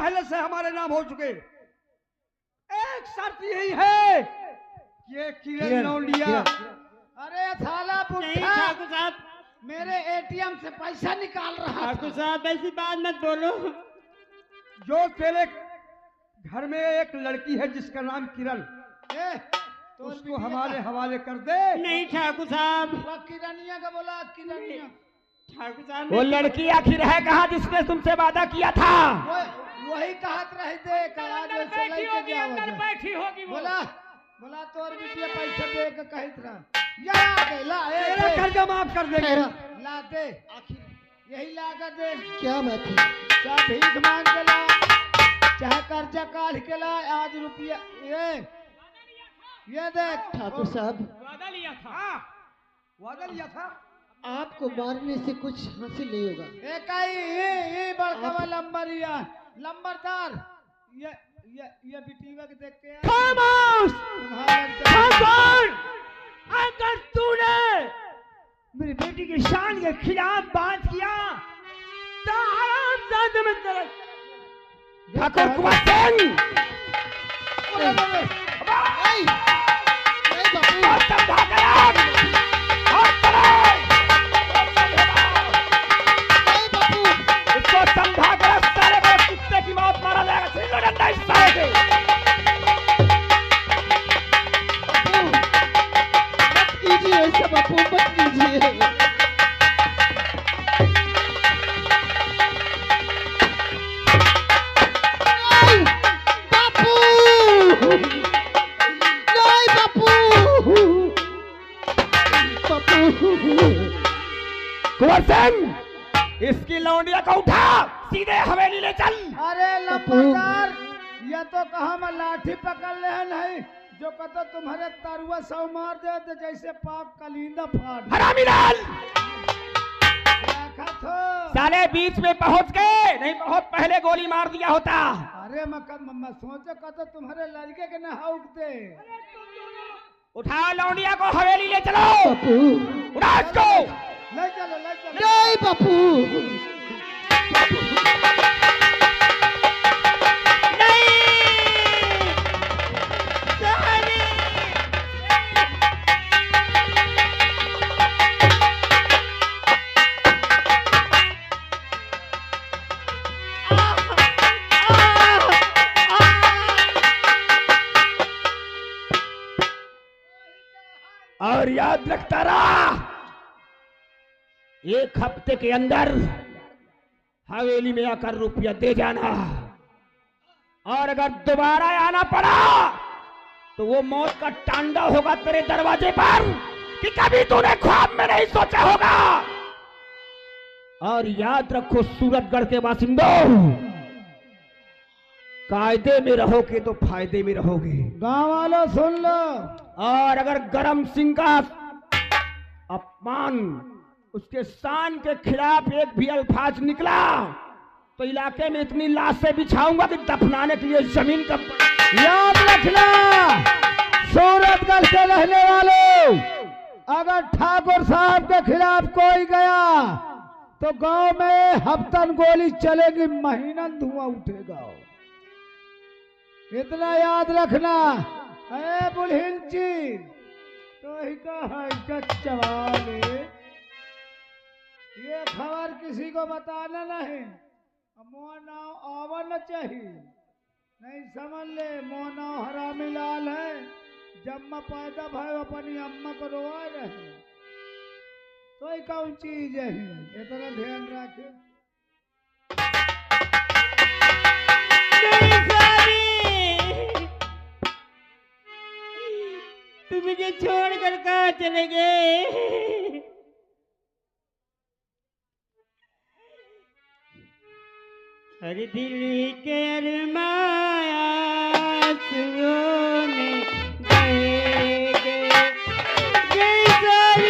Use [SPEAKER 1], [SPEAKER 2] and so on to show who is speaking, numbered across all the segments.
[SPEAKER 1] पहले से हमारे नाम हो चुके। एक शर्त यही है कि ये किरण लौंडिया।
[SPEAKER 2] अरे साला बुढ़ा
[SPEAKER 3] ठाकुर साहब,
[SPEAKER 2] मेरे एटीएम से पैसा निकाल रहा
[SPEAKER 3] ठाकुर
[SPEAKER 2] था।
[SPEAKER 3] साहब ऐसी बात मत बोलो।
[SPEAKER 1] जो तेरे घर में एक लड़की है जिसका नाम किरण,
[SPEAKER 2] तो
[SPEAKER 1] उसको हमारे हवाले कर दे।
[SPEAKER 3] नहीं ठाकुर साहब,
[SPEAKER 2] किरनिया का बोला किरनिया।
[SPEAKER 3] ठाकुर साहब
[SPEAKER 4] वो लड़की आखिर है कहाँ जिसने तुमसे वादा किया था?
[SPEAKER 2] वही कहत रहे थे करा दे से लेके जाओ।
[SPEAKER 3] बैठी होगी वो।
[SPEAKER 2] बोला बोला तोर बिटिया पैसा दे के कहत रहा। या के ला
[SPEAKER 1] तेरा कर्जा माफ कर देंगे।
[SPEAKER 2] ला दे आखिर यही ला कर दे।
[SPEAKER 4] क्या बात है?
[SPEAKER 2] चाहे भीख मांग के ला, चाहे कर्जा काट के ला, आज रुपया ये देख
[SPEAKER 4] ठाकुर साहब,
[SPEAKER 3] वादा लिया था।
[SPEAKER 1] वादा लिया था।
[SPEAKER 4] आपको मारने से कुछ हासिल नहीं होगा।
[SPEAKER 2] एक ही बड़का लंबरिया लंबरदार ये बिटिया के देख के
[SPEAKER 4] खामोश! ठाकुर! अगर तूने मेरी बेटी की शान के खिलाफ बात किया तो आरामजादे में तेरे ठाकुर कुमार सिंह समझा गया। इसको समझा कर सारे बड़े कुत्ते की मौत मारा जाएगा। छीनो डंडा इस सारे से। मत कीजिए ऐसा बापू, मत कीजिए। कुंवर सिंह, इसकी लौंडिया को उठा सीधे हवेली ले चल।
[SPEAKER 2] अरे लंबरदार ये तो कहा मैं लाठी पकड़ ले नहीं जो कहता तुम्हारे तरुआ सौ मार दे तो जैसे पाक कलिंदा फाड़।
[SPEAKER 4] हरामी लाल,
[SPEAKER 2] देखा तो
[SPEAKER 4] साले बीच में पहुंच गए, नहीं बहुत पहले गोली मार दिया होता।
[SPEAKER 2] अरे मैं सोचे कहता तुम्हारे लड़के के ना उगते।
[SPEAKER 4] उठा लौंडिया को हवेली ले चलो। उठा इसको।
[SPEAKER 2] ले चलो ले चलो।
[SPEAKER 4] जय बापू। और याद रखता रहा, एक हफ्ते के अंदर हवेली में आकर रुपया दे जाना, और अगर दोबारा आना पड़ा तो वो मौत का टांडा होगा तेरे दरवाजे पर कि कभी तूने ख्वाब में नहीं सोचा होगा। और याद रखो सूरतगढ़ के बासिंदों, कायदे में रहोगे तो फायदे में रहोगे।
[SPEAKER 2] गांव वालों सुन लो।
[SPEAKER 4] और अगर गरम सिंह का अपमान, उसके शान के खिलाफ एक भी अल्फाज निकला तो इलाके में इतनी लाशें बिछाऊंगा कि दफनाने के लिए जमीन का।
[SPEAKER 2] याद रखना सूरतगढ़ के रहने वालों, अगर ठाकुर साहब के खिलाफ कोई गया तो गांव में हफ्तन गोली चलेगी, महीनन धुआं उठेगा। इतना याद रखना। अरे बुढ़िंची तो ही का चवाले, ये खबर किसी को बताना नहीं। मोह नाव आवन चाहिए, नहीं समझ ले। मोह नाव हरामी लाल है। जब मैं पैदा भाई अपनी अम्मा को रोआ रहे तो ही कौन चीज है, इतना ध्यान रखे।
[SPEAKER 3] तुम मुझे छोड़कर कहाँ चले गए? हर दिल के अरमाया सुने गए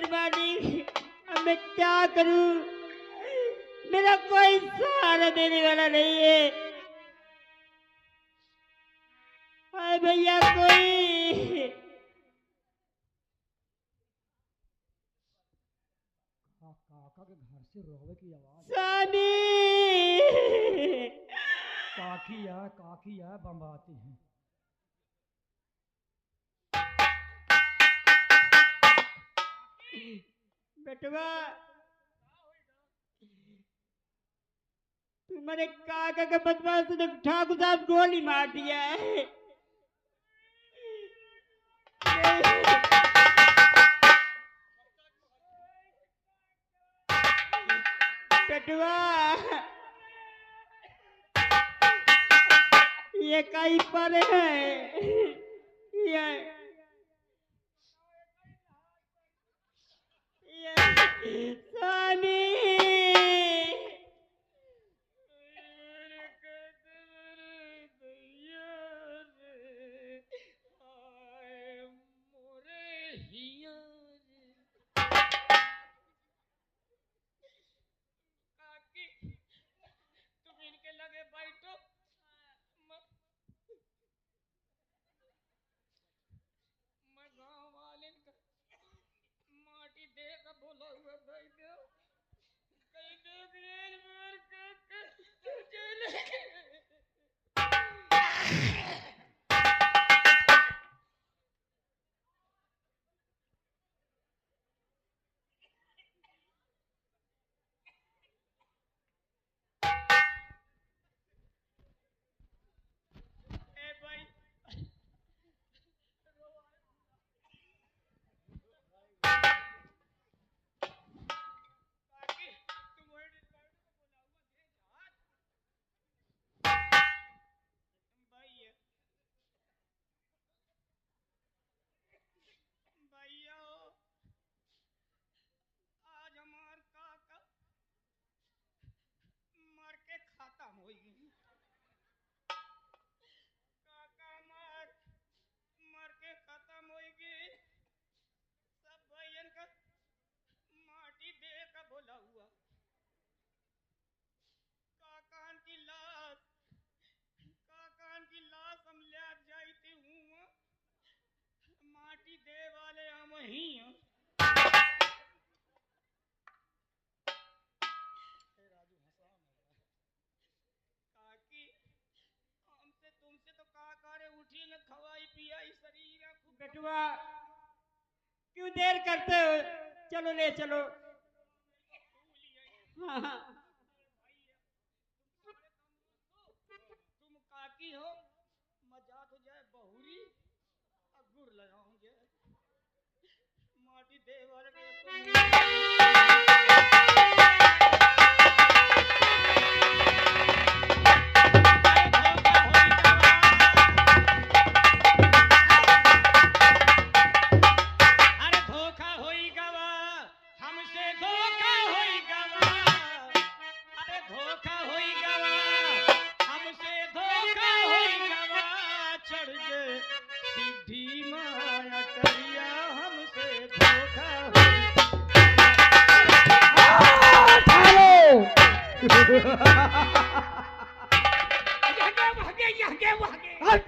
[SPEAKER 3] निर्माणी, अब मैं क्या करूं? मेरा कोई सहारा देने वाला नहीं है। हाय भैया कोई।
[SPEAKER 1] काका के घर से रोवे की आवाज।
[SPEAKER 3] स्वामी।
[SPEAKER 1] काकी है बम्बाती हैं।
[SPEAKER 3] बेटवा तुम्हारे काका के बदमाश ने ठाकुर साहब गोली मार दिया है। बेटवा ये कहीं पर है। ये स्वामी।
[SPEAKER 4] तुम इनके लगे बैठो, मैं गांव वाले का माटी दे का बोला हुआ भाई दो कहीं देख रेल मार के चले। ए भाई काकी तुम वही डिस्काउंट को बोला हुआ दे जा भैया। भैया आज हमार काका मर के खत्म हो गई। काका मर के खत्म हो गई। सब भैयन का माटी दे का बोला हुआ। काकान की लाश हम ले जाती हूँ। माटी दे वाले हम ही हैं। काकी हमसे तुमसे तो काका रे उठी न खवाई पियाई शरीर खूब।
[SPEAKER 3] बेटवा क्यों देर करते हो? चलो ले चलो। हाँ हाँ।
[SPEAKER 4] तुम काकी हो मजाक हो जाए बहुरी अगुर लगाओगे माटी दे वाले के अरे धोखा होई गवा हमसे धोखा होई गवा। अरे धोखा होई गवा हमसे धोखा होई गवा। चढ़ गए सीधी माया टरिया हमसे धोखा होई।
[SPEAKER 1] हट!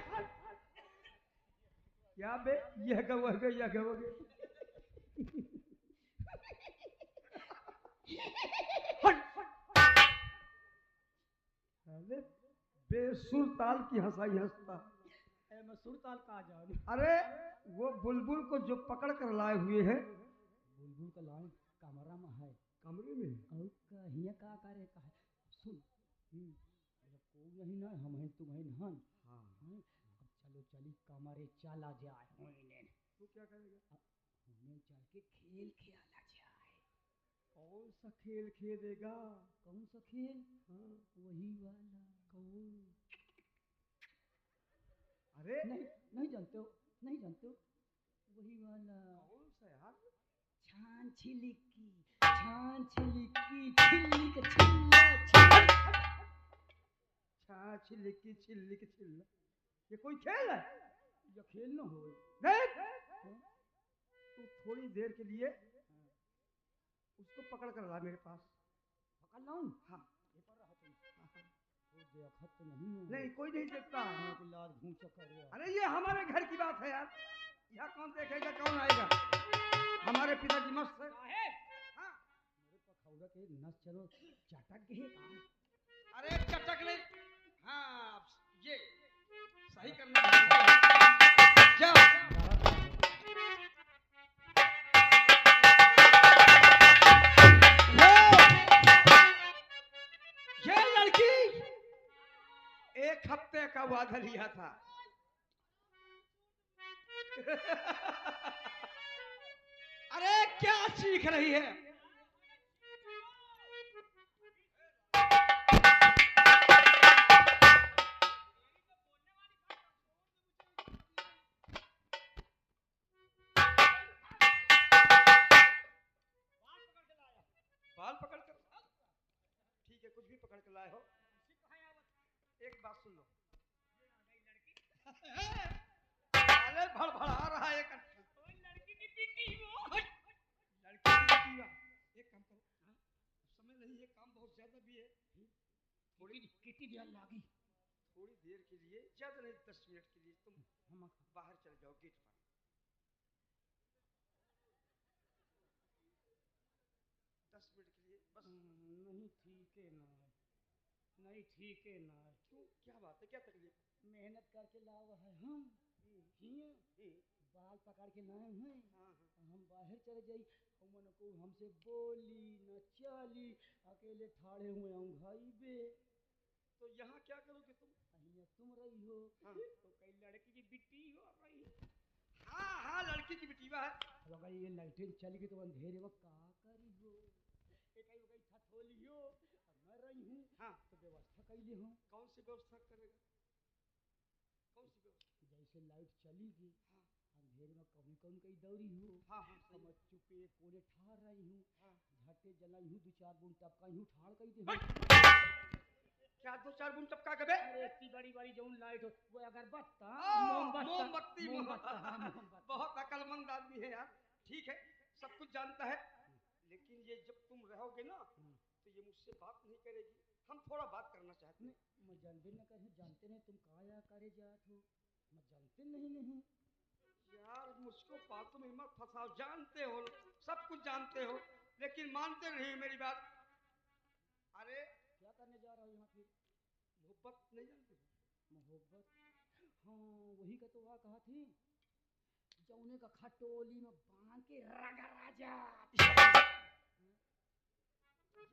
[SPEAKER 1] क्या बे यह गवा गया गवा गया। हट! अरे बेसुर ताल की हंसाई हंसता।
[SPEAKER 2] मैं सुरताल कहाँ जाऊँ?
[SPEAKER 1] अरे वो बुलबुल को जो पकड़ कर लाए हुए हैं।
[SPEAKER 2] बुलबुल का लाइन कमरा में है।
[SPEAKER 1] कमरे में
[SPEAKER 2] और कहिए का करे का है। सुन कोई नहीं ना हम हैं तुम हैं हन।
[SPEAKER 1] हाँ
[SPEAKER 2] अब चलो चली कमरे चला जाए होने।
[SPEAKER 1] तू क्या करेगा?
[SPEAKER 2] होने चल के खेल खेला जाए।
[SPEAKER 1] कौन सा खेल खेलेगा?
[SPEAKER 2] कौन सा खेल?
[SPEAKER 1] हाँ
[SPEAKER 2] वही वाला। कौन?
[SPEAKER 1] अरे
[SPEAKER 2] नहीं जानते हो? नहीं जानते हो? वही वाला।
[SPEAKER 1] कौन सा यार?
[SPEAKER 2] छान छिलिकी छिलिक छिल्ला
[SPEAKER 1] छा छिलिकी छिल्लिक छिल्ला। ये कोई खेल है?
[SPEAKER 2] ये खेल न हो।
[SPEAKER 1] नहीं तू थोड़ी देर के लिए उसको पकड़ कर ला मेरे पास।
[SPEAKER 4] पकड़ लाऊं?
[SPEAKER 1] हाँ
[SPEAKER 4] ये पर रहा तुम। वो देखत तो नहीं है।
[SPEAKER 1] नहीं कोई नहीं देखता।
[SPEAKER 4] हाँ, कि लाल घूंचा कर गया।
[SPEAKER 1] अरे ये हमारे घर की बात है यार, यहाँ कौन देखेगा कौन आएगा। हमारे पिताजी मस्त है।
[SPEAKER 4] साहेब,
[SPEAKER 1] हाँ
[SPEAKER 4] मेरे पखौड़ा के नस चलो चटक गए काम।
[SPEAKER 1] अरे चटक नहीं, हाँ ये सही करना है। जाओ ये लड़की एक हफ्ते का वादा लिया था। अरे क्या सीख रही है। बाल पकड़ कर, ठीक है कुछ भी पकड़ कर लाए हो। एक बात सुन लो, अरे भड़बड़ा रहा है एक लड़की की बेटी वो। लड़की की बेटी वो। एक काम करो, हाँ? समय नहीं है, काम बहुत ज्यादा भी है। थोड़ी
[SPEAKER 4] कितनी देर लगी?
[SPEAKER 1] थोड़ी देर के लिए, ज्यादा नहीं 10 मिनट के लिए तुम
[SPEAKER 4] हम
[SPEAKER 1] बाहर चले जाओ गेट पर। 10 मिनट के लिए बस।
[SPEAKER 4] नहीं ठीक है ना, नहीं ठीक है ना।
[SPEAKER 1] क्यों, क्या बात है, क्या तकलीफ?
[SPEAKER 4] मेहनत करके लाओ है हम हियां, बाल पकड़ के लाए हैं।
[SPEAKER 1] हाँ हाँ
[SPEAKER 4] हम बाहर चले जाई, हमन को हमसे बोली न चली, अकेले ठाड़े हुए हम भाई बे।
[SPEAKER 1] तो यहाँ क्या करोगे तुम?
[SPEAKER 4] अहिया तुम रही हो।
[SPEAKER 1] हाँ।
[SPEAKER 4] तो कई लड़की की बिट्टी हो रही।
[SPEAKER 1] हाँ हाँ लड़की की बेटीवा है।
[SPEAKER 4] अब अगर ये लाइटें चली गई तो अंधेरे में का करी हो। एक आई गई ठठोली हो, अब मैं रही हूँ।
[SPEAKER 1] हाँ
[SPEAKER 4] तो व्यवस्था कैले हूँ।
[SPEAKER 1] कौन सी व्यवस्था करेगा, कौन सी व्यवस्था?
[SPEAKER 4] जैसे लाइट चली गई,
[SPEAKER 1] हाँ
[SPEAKER 4] अंधेरे में कभी कौन कहीं दौड़ी हो।
[SPEAKER 1] हाँ हाँ
[SPEAKER 4] तो मैं चुपे कोने ठाड़ रही हूँ।
[SPEAKER 1] हाँ।
[SPEAKER 4] झटे जलाई हूँ, 2-4 बूंद टपका हूँ, ठाड़ कही दे।
[SPEAKER 1] क्या 2-4 बूंद टपका के बे?
[SPEAKER 4] अरे इतनी बड़ी बड़ी जो लाइट हो वो अगरबत्ता
[SPEAKER 1] मोमबत्ती
[SPEAKER 4] हाँ, मोमबत्ती।
[SPEAKER 1] बहुत अकलमंद आदमी है यार। ठीक है सब कुछ जानता है, लेकिन ये जब तुम रहोगे ना तो ये मुझसे बात नहीं करेगी। हम थोड़ा बात करना चाहते हैं।
[SPEAKER 4] मैं जानते न कहीं, जानते नहीं तुम काया करे जात हो, मैं जानते नहीं।
[SPEAKER 1] यार मुझको बातों में मत फंसाओ, जानते हो सब कुछ जानते हो लेकिन मानते नहीं मेरी बात। अरे
[SPEAKER 4] क्या करने जा रहा हो यहाँ फिर?
[SPEAKER 1] मोहब्बत नहीं जानते हो?
[SPEAKER 4] मोहब्बत, हाँ वही का तो वहाँ कहा थी, जौने का खटोली में बांध के रगड़ा जा।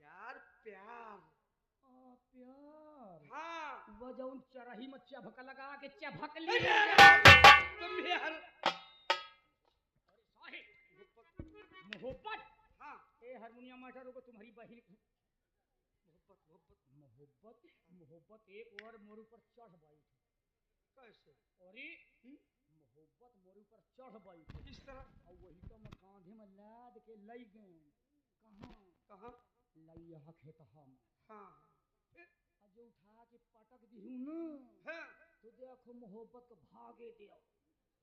[SPEAKER 1] यार प्यार,
[SPEAKER 4] प्यार,
[SPEAKER 1] हाँ
[SPEAKER 4] वो जौन चरही में चभक लगा के चभक ली।
[SPEAKER 1] तुम यार
[SPEAKER 4] मोहब्बत,
[SPEAKER 1] हाँ
[SPEAKER 4] ए हारमोनियम मास्टर को तुम्हारी बहन
[SPEAKER 1] मोहब्बत मोहब्बत
[SPEAKER 4] मोहब्बत मोहब्बत एक और मोरू पर चढ़ गई थी।
[SPEAKER 1] कैसे?
[SPEAKER 4] अरे मोहब्बत मोरू पर चढ़ गई थी।
[SPEAKER 1] किस तरह?
[SPEAKER 4] और वही तो मैं कांधे में लाद के लई गए। कहाँ
[SPEAKER 1] कहाँ?
[SPEAKER 4] लई यहाँ खेत हम।
[SPEAKER 1] हाँ
[SPEAKER 4] जो उठा के पटक दी हूँ ना,
[SPEAKER 1] हाँ
[SPEAKER 4] तो देखो मोहब्बत को भागे दिया।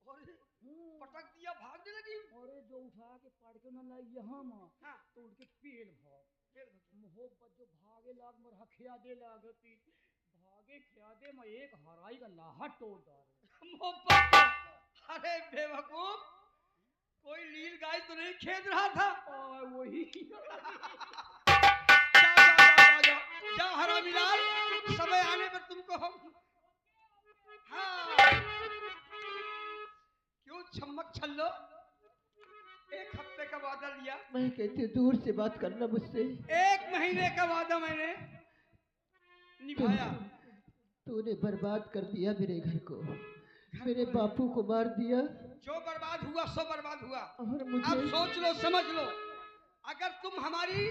[SPEAKER 1] अरे पटक दिया भागने लगी।
[SPEAKER 4] अरे जो उठा के पड़ के ना लाई यहाँ में,
[SPEAKER 1] हाँ
[SPEAKER 4] तो उनके पेड़ भाग। मोहब्बत जो भागे लाग मर हखिया दे लागे पीठ भागे खिया दे, मैं एक हराई का लाहा तोड़ डाल।
[SPEAKER 1] मोहब्बत, अरे बेवकूफ, कोई लील गाय तो नहीं खेद रहा था?
[SPEAKER 4] और वही
[SPEAKER 1] जाओ हरामीलाल, समय आने पर तुमको हम हाँ क्यों छमक छल्लो, एक हफ्ते का वादा लिया।
[SPEAKER 5] मैं कहती हूँ दूर से बात करना मुझसे।
[SPEAKER 1] 1 महीने का वादा मैंने निभाया।
[SPEAKER 5] तूने बर्बाद कर दिया मेरे घर को, मेरे बापू को मार दिया।
[SPEAKER 1] जो बर्बाद हुआ सो बर्बाद हुआ।
[SPEAKER 5] और मुझे
[SPEAKER 1] अब सोच लो समझ लो, अगर तुम हमारी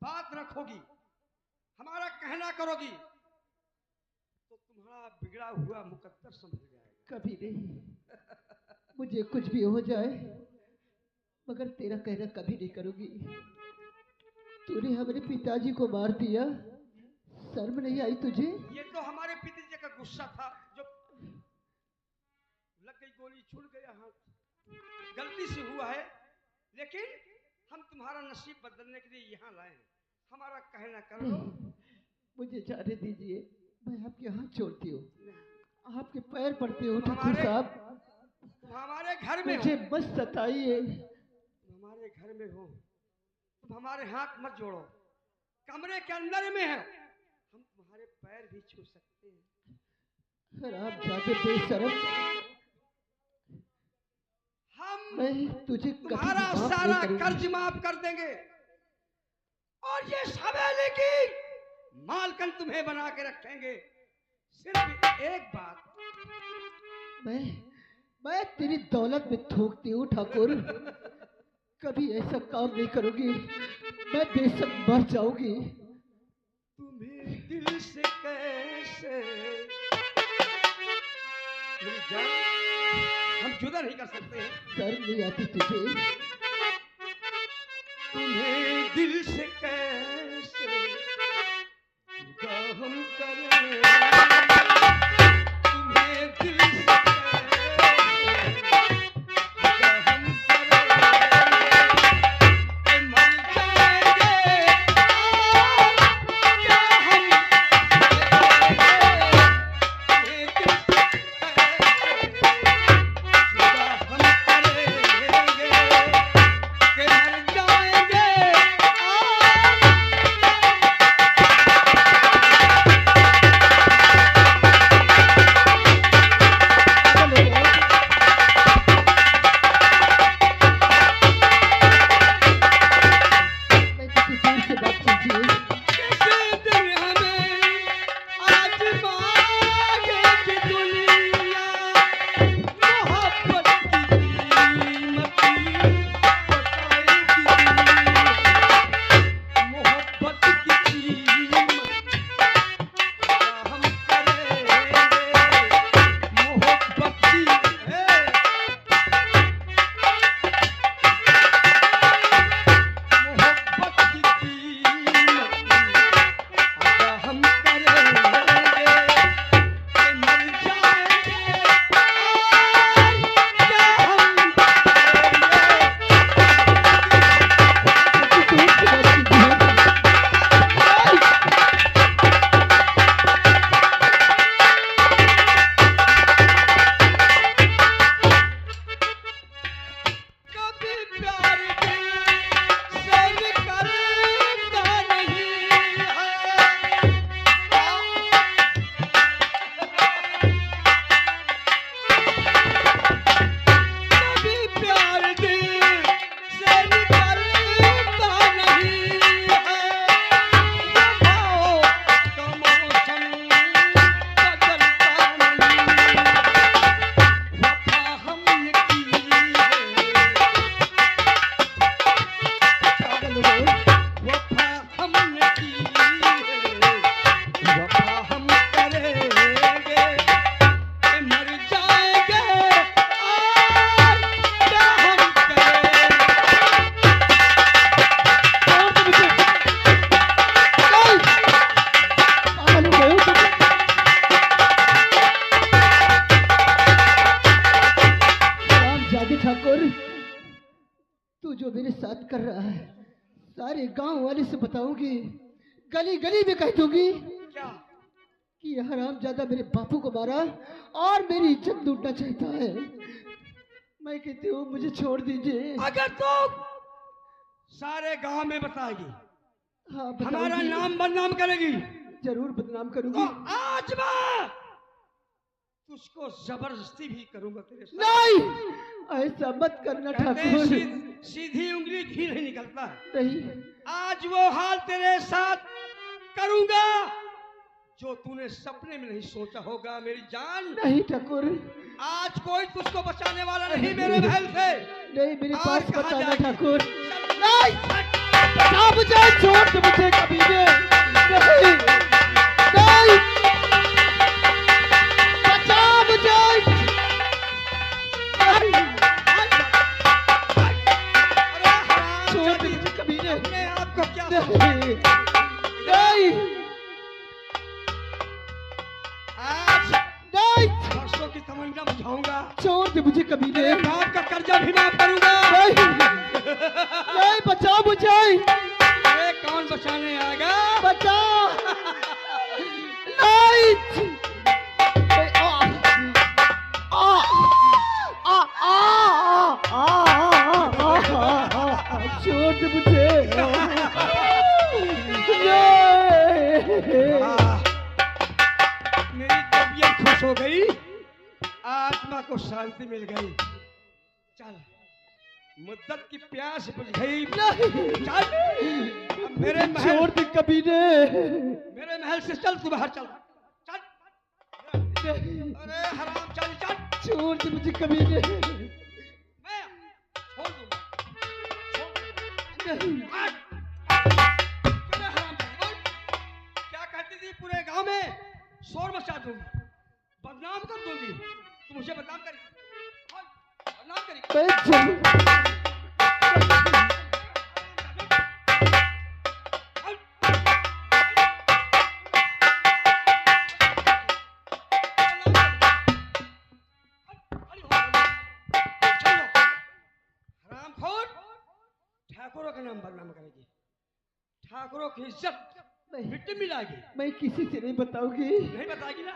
[SPEAKER 1] बात रखोगी, हमारा कहना करोगी, तो तुम्हारा बिगड़ा हुआ मुकद्दर संभल जाएगा।
[SPEAKER 5] कभी नहीं, मुझे कुछ भी हो जाए मगर तेरा कहना कभी नहीं करूंगी। तूने हमारे पिताजी को मार दिया, शर्म नहीं आई तुझे?
[SPEAKER 1] ये तो हमारे पिताजी का गुस्सा था, जो लग गई गोली, छूट गया हाथ, गलती से हुआ है, लेकिन हम तुम्हारा नसीब बदलने के लिए यहाँ लाए हैं। हमारा कहना कर लो।
[SPEAKER 5] नहीं, मुझे जाने दीजिए, मैं आपके हाथ छोड़ती हूँ, आपके पैर पड़ते हो ठाकुर
[SPEAKER 1] हमारे-
[SPEAKER 5] साहब।
[SPEAKER 1] तुम हमारे घर में हो,
[SPEAKER 5] मुझे बस सताइए।
[SPEAKER 1] तुम हमारे घर में हो, तुम हमारे हाथ मत जोड़ो। कमरे के अंदर में है, हम तुम्हारे पैर भी छू सकते हैं।
[SPEAKER 5] अगर आप जाते बेशरम,
[SPEAKER 1] हम
[SPEAKER 5] मैं तुझे कभी
[SPEAKER 1] तुम्हारा
[SPEAKER 5] माफ नहीं
[SPEAKER 1] सारा
[SPEAKER 5] करूंगी।
[SPEAKER 1] कर्ज माफ कर देंगे और ये हवेली की मालकन तुम्हें बना के रखेंगे। सिर्फ एक बात,
[SPEAKER 5] मैं तेरी दौलत में थूकती हूँ ठाकुर, कभी ऐसा काम नहीं करूंगी, मैं बेशक मर जाऊंगी।
[SPEAKER 1] तुम्हें दिल से कैसे मेरी जान हम जुदा नहीं कर सकते हैं।
[SPEAKER 5] शर्म नहीं आती तुझे?
[SPEAKER 1] तुम्हें दिल से कैसे जुदा हम करें, तुम्हें दिल से कैसे जुदा हम करें, मर जाएंगे क्या हम करेंगे, तुम्हें दिल से कैसे जुदा हम करेंगे कि मर जाएंगे।
[SPEAKER 5] मैं किसी दूर से बात कीजिए।
[SPEAKER 1] किसी दिन हमें आजमाएगी दुनिया, मोहब्बत की कीमत बताएगी दुनिया, मोहब्बत की कीमत हम करेंगे, मोहब्बत की मोहब्बत की कीमत हम करेंगे कि मर जाएंगे क्या हम करेंगे।
[SPEAKER 5] किसी दूर से बात कीजिए।
[SPEAKER 1] कभी प्यार दिल से निकलता नहीं है, कभी प्यार दिल से निकलता नहीं है, वफाओं का मौसम बदलता नहीं, वफा हमने की है,
[SPEAKER 5] पागल हो गए?
[SPEAKER 1] वफा हमने की है, वफा हम करेंगे कि मर जाएंगे और क्या हम करेंगे।
[SPEAKER 5] कौन तुम मुझे? नहीं! पागल हो गए हो तुम? रामजादे ठाकुर, तू जो मेरे साथ कर रहा है, सारे गांव वाले से बताऊंगी, गली गली में कह दूंगी
[SPEAKER 1] क्या
[SPEAKER 5] कि यह हरामजादा मेरे बापू को मारा और मेरी इज्जत लूटना चाहता है। मैं कहती हूँ मुझे छोड़ दीजिए।
[SPEAKER 1] अगर तो सारे गांव में बताएगी,
[SPEAKER 5] हाँ,
[SPEAKER 1] हमारा
[SPEAKER 5] बताऊंगी।
[SPEAKER 1] नाम बदनाम करेगी,
[SPEAKER 5] जरूर बदनाम
[SPEAKER 1] तो
[SPEAKER 5] करूंगी।
[SPEAKER 1] आज मैं तुझको जबरदस्ती भी करूंगा तेरे साथ।
[SPEAKER 5] नहीं, ऐसा मत करना
[SPEAKER 1] कहते हैं
[SPEAKER 5] ठाकुर।
[SPEAKER 1] सीधी उंगली घी नहीं निकलता है।
[SPEAKER 5] नहीं,
[SPEAKER 1] आज वो हाल तेरे साथ करूंगा जो तूने सपने में नहीं सोचा होगा मेरी जान।
[SPEAKER 5] नहीं ठाकुर,
[SPEAKER 1] आज कोई तुझको बचाने वाला नहीं मेरे महल से।
[SPEAKER 5] नहीं मेरे
[SPEAKER 1] और
[SPEAKER 5] पास
[SPEAKER 1] कहाँ
[SPEAKER 5] बताना
[SPEAKER 1] जाएगी?
[SPEAKER 5] ठाकुर।
[SPEAKER 1] नहीं
[SPEAKER 5] बचा मुझे, छोड़ दे मुझे कभी भी। नहीं, नहीं, बचा मुझे। नहीं, छोड़ दे मुझे कभी नहीं।
[SPEAKER 1] अपने आप को क्या
[SPEAKER 5] नहीं, नहीं,
[SPEAKER 1] आज
[SPEAKER 5] नहीं।
[SPEAKER 1] वर्षों की की तमन्ना बुझाऊंगा।
[SPEAKER 5] छोड़ दे मुझे कभी
[SPEAKER 1] तेरे
[SPEAKER 5] नहीं।
[SPEAKER 1] बाप का कर्जा भी माफ करूंगा।
[SPEAKER 5] नहीं बचाओ मुझे,
[SPEAKER 1] अरे कौन बचाने आएगा?
[SPEAKER 5] बचाओ। नहीं छोड़ दे मुझे।
[SPEAKER 1] मेरी तबीयत खुश हो गई, आत्मा को शांति मिल गई। चल, मुद्दत की प्यास बुझ गई। चल, अब मेरे महल,
[SPEAKER 5] छोड़ दे कभी ने।
[SPEAKER 1] मेरे महल से चल, तू बाहर चल। चल, अरे हराम, चल चल।
[SPEAKER 5] छोड़ दे मुझे कभी ने।
[SPEAKER 1] मैं छोड़ दूंगा, छोड़ दूंगा। हट। अरे हराम, क्या कहती थी? पूरे गांव में शोर मचा दूंगी, बदनाम कर दूंगी। तू मुझे बदनाम करी, बदनाम करी।
[SPEAKER 5] मैं छोड़-
[SPEAKER 1] ठाकुरों का नाम बदनाम करेगी, ठाकुरों की इज्जत
[SPEAKER 5] नहीं,
[SPEAKER 1] मिट्टी मिलाएगी।
[SPEAKER 5] मैं किसी से नहीं बताऊंगी,
[SPEAKER 1] नहीं बताएगी ना?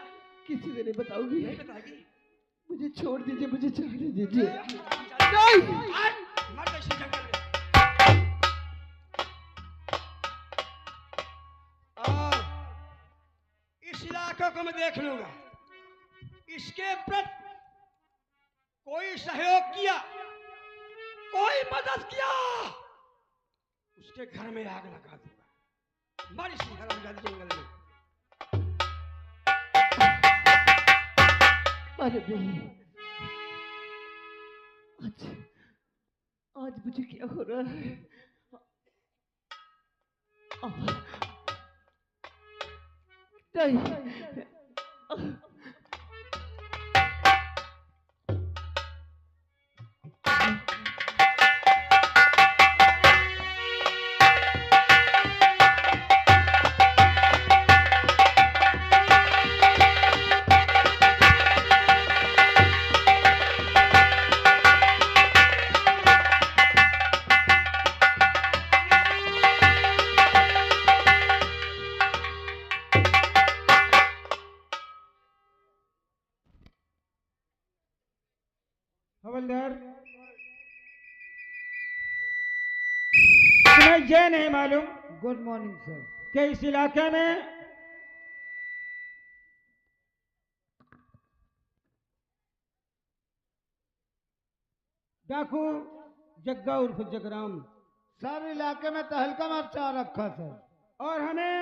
[SPEAKER 5] किसी से नहीं बताऊंगी।
[SPEAKER 1] नहीं बताएगी।
[SPEAKER 5] मुझे छोड़ दीजिए, मुझे जाने दीजिए।
[SPEAKER 1] नहीं, मर गई इसी जंगल में। और इस इलाके को मैं देख लूंगा। इसके प्रति कोई सहयोग किया, कोई मदद किया, उसके घर में आग लगा दूंगा। मर इसी हरामजादी जंगल में।
[SPEAKER 5] अरे नहीं, आज आज मुझे क्या हो रहा है? नहीं,
[SPEAKER 4] हवलदार, तुम्हें ये नहीं मालूम
[SPEAKER 2] गुड मॉर्निंग सर।
[SPEAKER 4] कि इस इलाके में डाकू जग्गा उर्फ जगराम
[SPEAKER 2] सर इलाके में तहलका मचा रखा सर।
[SPEAKER 4] और हमें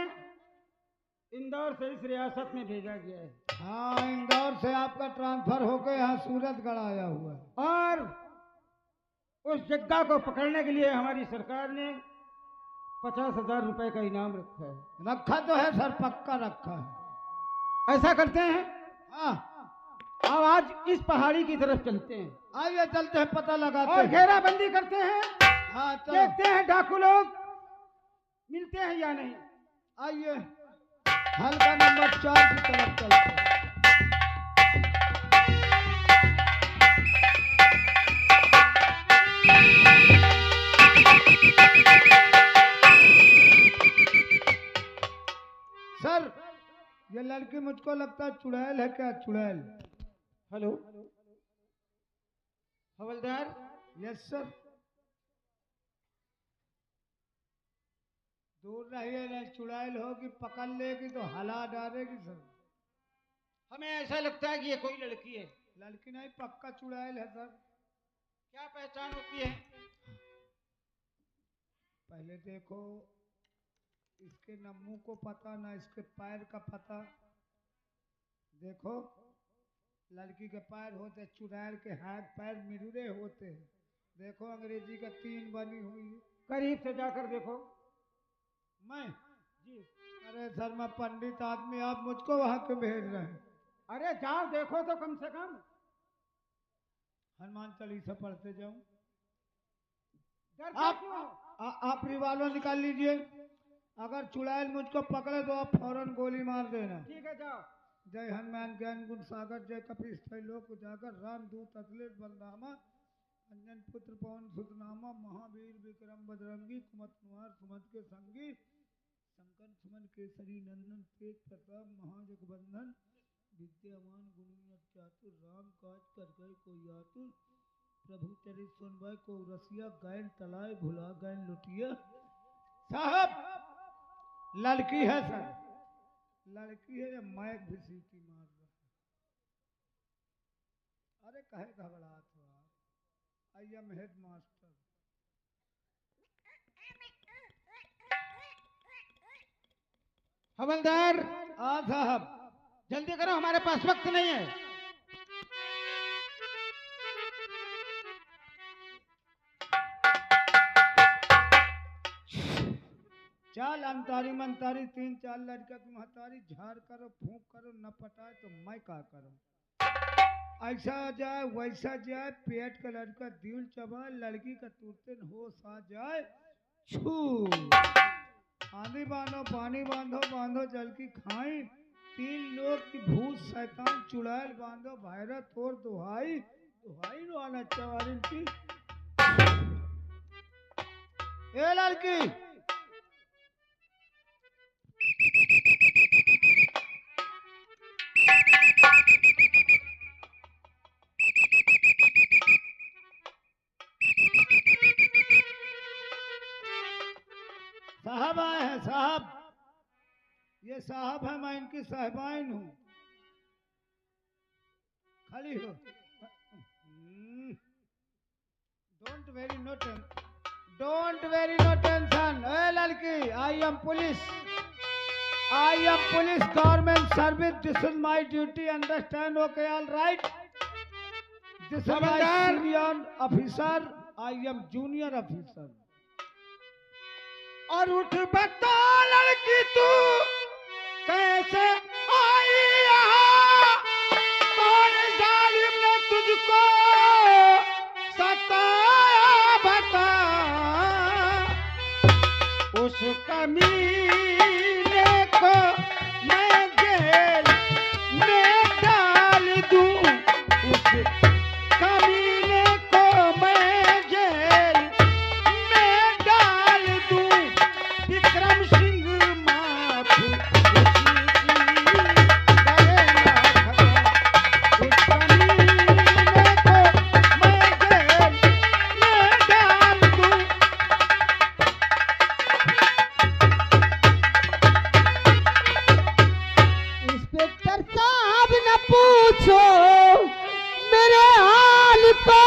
[SPEAKER 4] इंदौर से इस रियासत में भेजा गया है।
[SPEAKER 2] हाँ, इंदौर से आपका ट्रांसफर होकर यहाँ सूरतगढ़ आया हुआ है।
[SPEAKER 4] और उस जग्गा को पकड़ने के लिए हमारी सरकार ने 50,000 रुपए का इनाम रखा है।
[SPEAKER 2] रखा तो है सर, पक्का रखा है।
[SPEAKER 4] ऐसा करते हैं,
[SPEAKER 2] हाँ,
[SPEAKER 4] अब आज इस पहाड़ी की तरफ चलते हैं
[SPEAKER 2] आइए चलते हैं, पता लगाते
[SPEAKER 4] और
[SPEAKER 2] हैं।
[SPEAKER 4] घेराबंदी करते हैं।
[SPEAKER 2] हाँ चलो,
[SPEAKER 4] देखते हैं डाकू लोग मिलते हैं या नहीं।
[SPEAKER 2] आइए हल्का नंबर 4 की तरफ चलते हैं। सर ये लड़की मुझको लगता है चुड़ैल है। क्या चुड़ैल?
[SPEAKER 4] हेलो हवलदार,
[SPEAKER 2] यस सर। दूर रहिए, नहीं चुड़ैल होगी, पकड़ लेगी तो हला डालेगी सर।
[SPEAKER 4] हमें ऐसा लगता है कि ये कोई लड़की है।
[SPEAKER 2] लड़की नहीं, पक्का चुड़ैल है सर।
[SPEAKER 4] क्या पहचान होती है?
[SPEAKER 2] पहले देखो, इसके न मुंह को पता ना इसके पैर का पता। देखो लड़की के पैर होते, चुड़ैल के हाथ पैर मिडुरे होते हैं। देखो अंग्रेजी का 3 बनी हुई है।
[SPEAKER 4] करीब से जाकर देखो।
[SPEAKER 2] मैं जी, अरे सर मैं पंडित आदमी, आप मुझको वहां क्यों भेज रहे हैं?
[SPEAKER 4] अरे जाओ देखो तो कम से कम।
[SPEAKER 2] हनुमान चालीसा पढ़ते जाऊं?
[SPEAKER 4] डरते
[SPEAKER 2] आप
[SPEAKER 4] क्यों?
[SPEAKER 2] आप रिवाल्वर निकाल लीजिए। अगर चुड़ैल मुझको पकड़े तो आप फौरन गोली मार देना।
[SPEAKER 4] ठीक है जाओ।
[SPEAKER 2] जय हनुमान ज्ञान गुण सागर, जय कपीस लोक उजागर, राम दूत अतुलित बलरामा, अंजन पुत्र पवन सुत नामा, महावीर विक्रम बजरंगी, कुमत कुमार सुमत के संगी, संकन सुमन केसरी नंदन, तेज प्रताप महाजगबंधन, विद्यावान गुणी चातुर, राम काज कर गए को यातुर, प्रभु चरित सुनवाए को रसिया, गायन तलाए भुला गायन लुटिया। साहब लड़की है सर, लड़की है या मैक भी सीटी मार रहा है। अरे कहे घबराहट हो आप, आई एम हेड मास्टर।
[SPEAKER 6] हवलदार
[SPEAKER 2] हाँ साहब,
[SPEAKER 6] जल्दी करो, हमारे पास वक्त नहीं है।
[SPEAKER 2] चाल अंतारी मंतारी, 3-4 लड़का की महतारी, झाड़ करो फूंक करो, न पटाए तो मैं क्या करूं। ऐसा जाए वैसा जाए, पेट का लड़का दिल चबाए, लड़की का तुरते होश आ जाए छू। आंधी बांधो पानी बांधो, बांधो जल की खाई, 3 लोग की भूत शैतान चुड़ैल बांधो, भैरा तोड़ दुहाई, दुहाई रोना चवारिन की। ए लड़की साहब आए हैं साहब, ये साहब है, मैं इनकी साहिबाइन हूँ, खाली हो। Don't worry no tension. ए लड़की, I am police government service, this is my duty, understand? Okay, all right. This is my senior officer, I am junior officer.
[SPEAKER 6] और उठ बता लड़की, तू कैसे आई यहाँ? कौन जालिम ने तुझको सताया बता? उस कमीने को मैं जेल में डाल दूं, उस कमीने को मैं जेल में डाल दूं। विक्रम सिंह माफ उसी की करेगा खत्म, उस कमीने को मैं जेल में डाल दूं।
[SPEAKER 5] इंस्पेक्टर साहब न पूछो मेरे हाल को,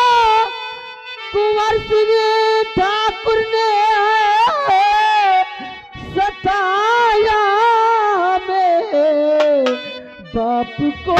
[SPEAKER 5] कुंवर सिंह ठाकुर ने सताया हमें, बाप को